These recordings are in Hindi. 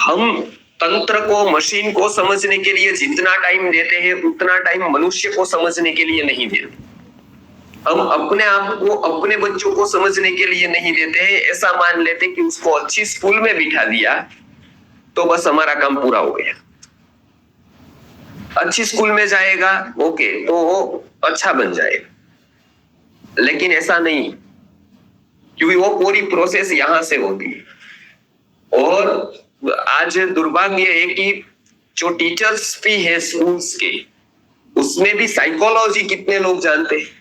हम तंत्र को, मशीन को समझने के लिए जितना टाइम देते हैं उतना टाइम मनुष्य को समझने के लिए नहीं देते। हम अपने आप को, अपने बच्चों को समझने के लिए नहीं देते हैं। ऐसा मान लेते हैं कि उसको अच्छी स्कूल में बिठा दिया तो बस हमारा काम पूरा हो गया। अच्छी स्कूल में जाएगा, ओके, तो वो अच्छा बन जाएगा। लेकिन ऐसा नहीं, क्योंकि वो पूरी प्रोसेस यहां से होती है। और आज दुर्भाग्य है कि जो टीचर्स भी है स्कूल्स के, उसमें भी साइकोलॉजी कितने लोग जानते हैं।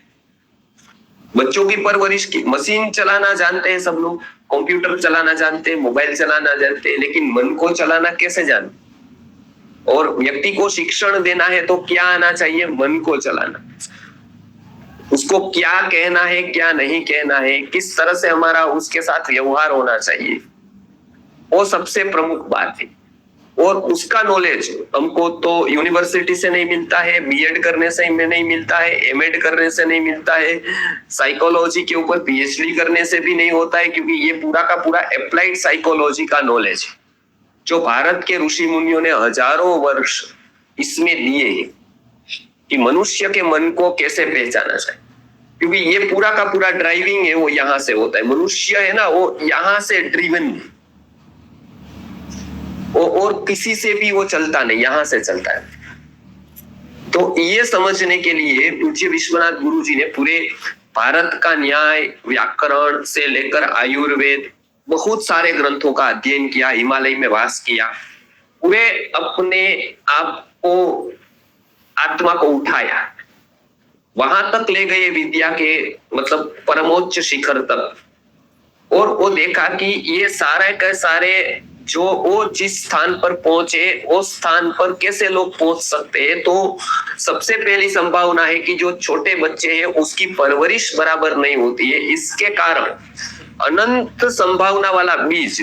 बच्चों की परवरिश की, मशीन चलाना जानते हैं सब लोग, कंप्यूटर चलाना जानते हैं, मोबाइल चलाना जानते हैं, लेकिन मन को चलाना कैसे जानते। और व्यक्ति को शिक्षण देना है तो क्या आना चाहिए? मन को चलाना। उसको क्या कहना है, क्या नहीं कहना है, किस तरह से हमारा उसके साथ व्यवहार होना चाहिए, वो सबसे प्रमुख बात है। और उसका नॉलेज हमको तो यूनिवर्सिटी से नहीं मिलता है, बीएड करने से नहीं मिलता है, एमएड करने से नहीं मिलता है, साइकोलॉजी के ऊपर पीएचडी करने से भी नहीं होता है, क्योंकि ये पूरा का पूरा अप्लाइड साइकोलॉजी का नॉलेज है जो भारत के ऋषि मुनियों ने हजारों वर्ष इसमें दिए हैं कि मनुष्य के मन को कैसे पहचाना जाए। क्योंकि ये पूरा का पूरा ड्राइविंग है वो यहाँ से होता है। मनुष्य है ना, वो यहाँ से ड्रिवन है, और किसी से भी वो चलता नहीं, यहां से चलता है। तो ये समझने के लिए पूज्य विश्वनाथ गुरु जी ने पूरे भारत का न्याय, व्याकरण से लेकर आयुर्वेद, बहुत सारे ग्रंथों का अध्ययन किया, हिमालय में वास किया, पूरे अपने आप को, आत्मा को उठाया, वहां तक ले गए विद्या के मतलब परमोच्च शिखर तक। और वो देखा कि ये सारे के सारे जो वो जिस स्थान पर पहुंचे उस स्थान पर कैसे लोग पहुंच सकते हैं। तो सबसे पहली संभावना है कि जो छोटे बच्चे हैं उसकी परवरिश बराबर नहीं होती है। इसके कारण अनंत संभावना वाला बीज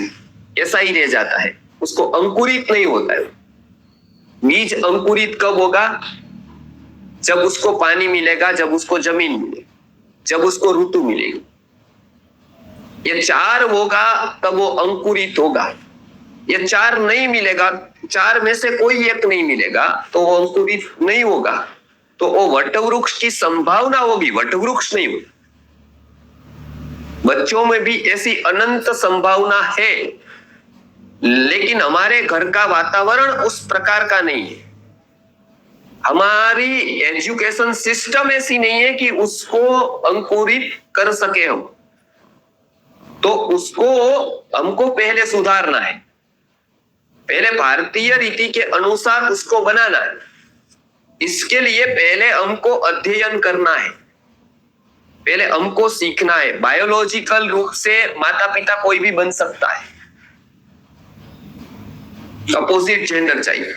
ऐसा ही रह जाता है, उसको अंकुरित नहीं होता है। बीज अंकुरित कब होगा? जब उसको पानी मिलेगा, जब उसको जमीन मिलेगी, जब उसको ऋतु मिलेगी। ये चार होगा तब वो अंकुरित होगा। ये चार नहीं मिलेगा, चार में से कोई एक नहीं मिलेगा तो वो अंकुरित नहीं होगा। तो वो वटवृक्ष की संभावना होगी, वटवृक्ष नहीं होगा। बच्चों में भी ऐसी अनंत संभावना है, लेकिन हमारे घर का वातावरण उस प्रकार का नहीं है। हमारी एजुकेशन सिस्टम ऐसी नहीं है कि उसको अंकुरित कर सके हम। तो उसको हमको पहले सुधारना है, पहले भारतीय रीति के अनुसार उसको बनाना है। इसके लिए पहले हमको अध्ययन करना है, पहले हमको सीखना है। बायोलॉजिकल रूप से माता पिता कोई भी बन सकता है, अपोजिट जेंडर चाहिए,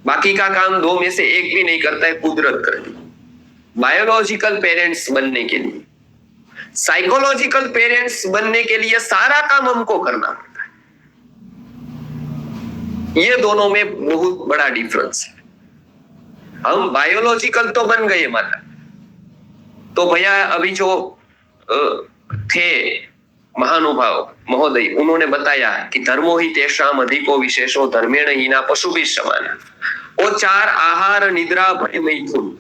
बाकी का काम दो में से एक भी नहीं करता है, कुदरत करती। बायोलॉजिकल पेरेंट्स बनने के लिए, साइकोलॉजिकल पेरेंट्स बनने के लिए सारा काम हमको करना पड़ता है। ये दोनों में बहुत बड़ा डिफरेंस है। हम बायोलॉजिकल तो बन गए माता, तो भैया अभी जो थे महानुभाव महोदय, उन्होंने बताया कि धर्मो ही तेषाम अधिको विशेषो धर्मेण हीना पशुभिः समाना। वो चार आहार निद्रा भय मैथुन,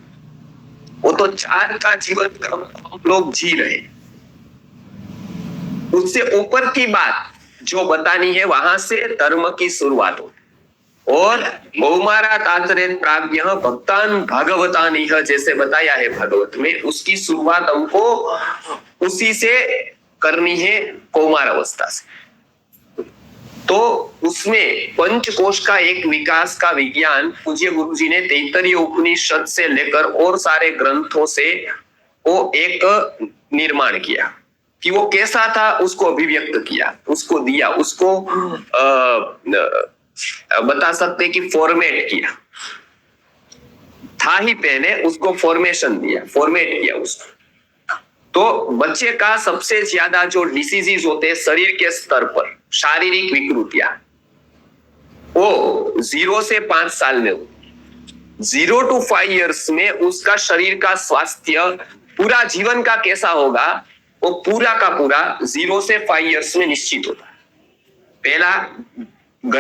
वो तो चार का जीवन क्रम हम लोग जी रहे। उससे ऊपर की बात जो बतानी है वहां से धर्म की शुरुआत हो। और बहुमारा तातरे प्राज्ञ भक्तान भागवतान यह जैसे बताया है भागवत में, उसकी शुरुआत हमको उसी से करनी है, कौमार अवस्था से। तो उसमें पंचकोश का एक विकास का विज्ञान पूज्य गुरुजी ने तैत्तरीय उपनिषद से लेकर और सारे ग्रंथों से वो एक निर्माण किया कि वो कैसा था, उसको अभिव्यक्त किया, उसको दिया, उसको बता सकते कि फॉर्मेट किया था ही, पहले उसको फॉर्मेशन दिया, फॉर्मेट किया उसको। तो बच्चे का सबसे ज्यादा जो डिसीजेस होते हैं शरीर के स्तर पर, शारीरिक विकृतियां, वो 0 से 5 साल में, 0 to 5 years में उसका शरीर का स्वास्थ्य पूरा जीवन का कैसा होगा, वो पूरा का पूरा 0 से 5 years में निश्चित होता है। पहला